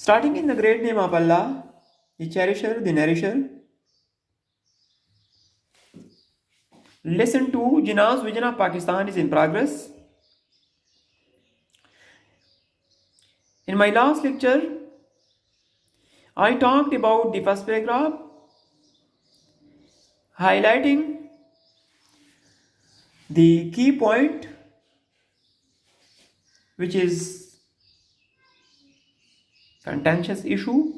Starting in the great name of Allah, the cherisher, the nourisher. Lesson 2, Jinnah's vision of Pakistan is in progress. In my last lecture, I talked about the first paragraph, highlighting the key point, which is contentious issue.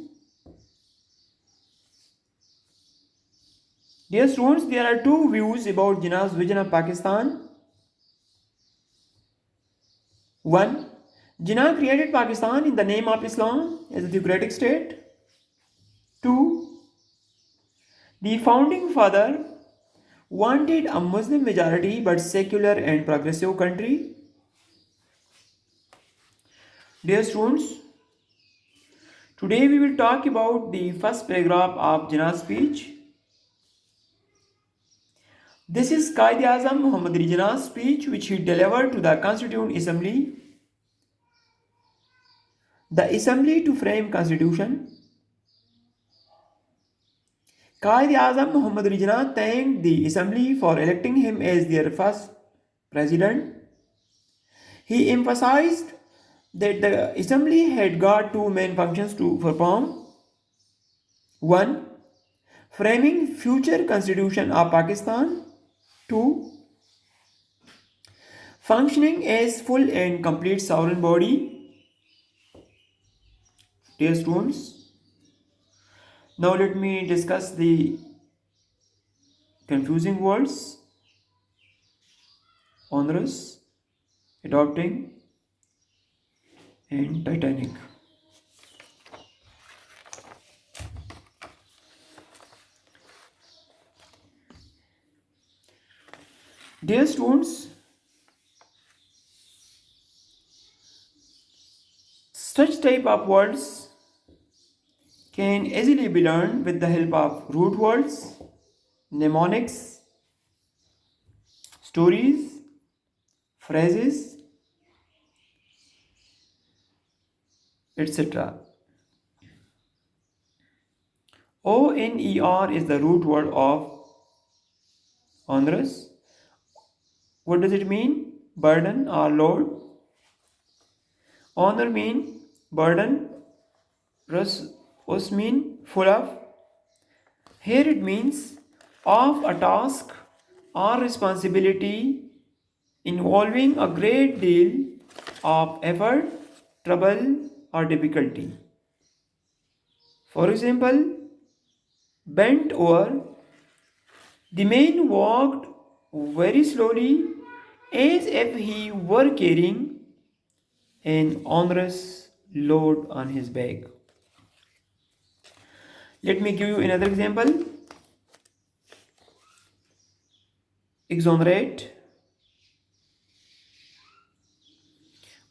Dear students, there are two views about Jinnah's vision of Pakistan. One, Jinnah created Pakistan in the name of Islam as a theocratic state. Two, the founding father wanted a Muslim majority but secular and progressive country. Dear students, today we will talk about the first paragraph of Jinnah's speech. This is Quaid-e-Azam Muhammad Ali Jinnah's speech which he delivered to the Constituent Assembly, the assembly to frame constitution. Quaid-e-Azam Muhammad Ali Jinnah thanked the assembly for electing him as their first president. He emphasized that the assembly had got two main functions to perform. One, framing future constitution of Pakistan. Two, functioning as full and complete sovereign body. Dear students, now let me discuss the confusing words: onerous, adopting, and Titanic. Dear students, such type of words can easily be learned with the help of root words, mnemonics, stories, phrases, etc. ONER is the root word of onerous. What does it mean? Burden or load. Honor mean burden. Us mean full of. Here it means of a task or responsibility involving a great deal of effort, trouble, or difficulty. For example, bent over, the man walked very slowly as if he were carrying an onerous load on his back. Let me give you another example. Exonerate.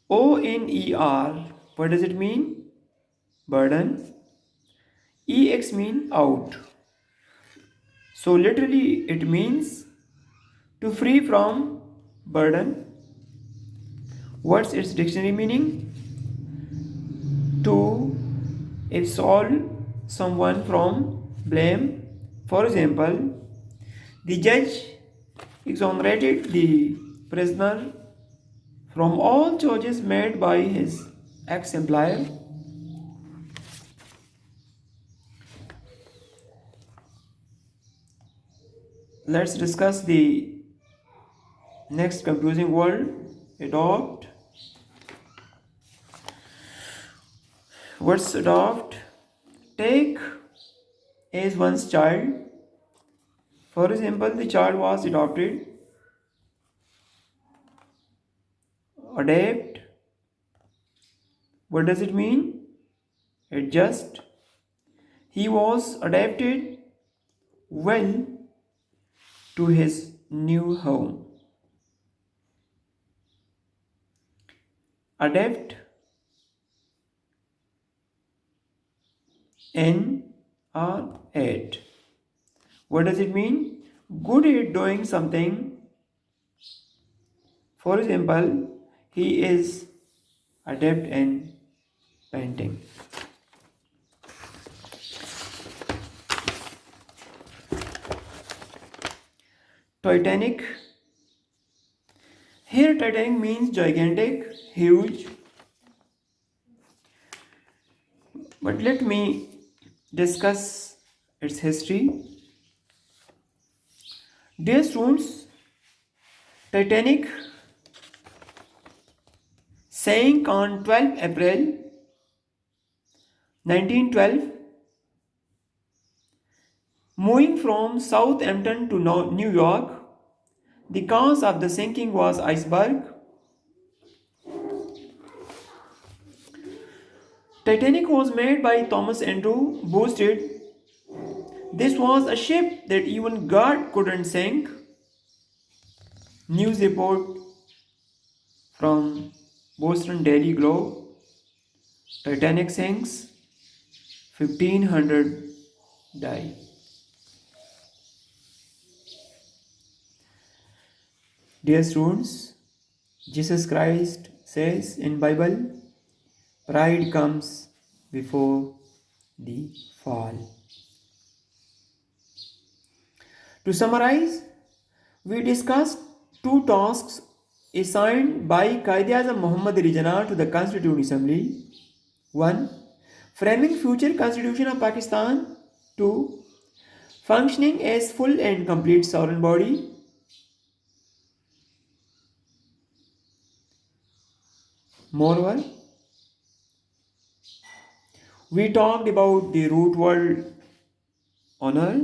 ONER. What does it mean? Burden. EX mean out. So literally it means to free from burden. What's its dictionary meaning? To absolve someone from blame. For example, the judge exonerated the prisoner from all charges made by his ex-employer. Let's discuss the next confusing word, adopt. What's adopt? Take as one's child. For example, the child was adopted. Adapt. What does it mean? Adjust. He was adapted well to his new home. Adapt. N or at. What does it mean? Good at doing something. For example, he is adept in painting. Titanic. Here, Titanic means gigantic, huge. But let me discuss its history. Dear students, Titanic sank on 12 April 1912, moving from Southampton to New York. The cause of the sinking was iceberg. Titanic was made by Thomas Andrew Boosted. This was a ship that even God couldn't sink. News report from Boston Daily Globe. Titanic sinks, 1500 die. Dear students, Jesus Christ says in Bible, pride comes before the fall. To summarize, we discussed two tasks assigned by Quaid-e-Azam Muhammad Ali Jinnah to the Constituent Assembly. 1. Framing future constitution of Pakistan. 2. Functioning as full and complete sovereign body. Moreover, we talked about the root word honor.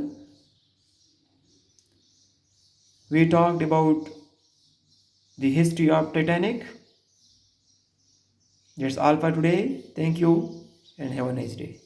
We talked about the history of Titanic. That's all for today. Thank you and have a nice day.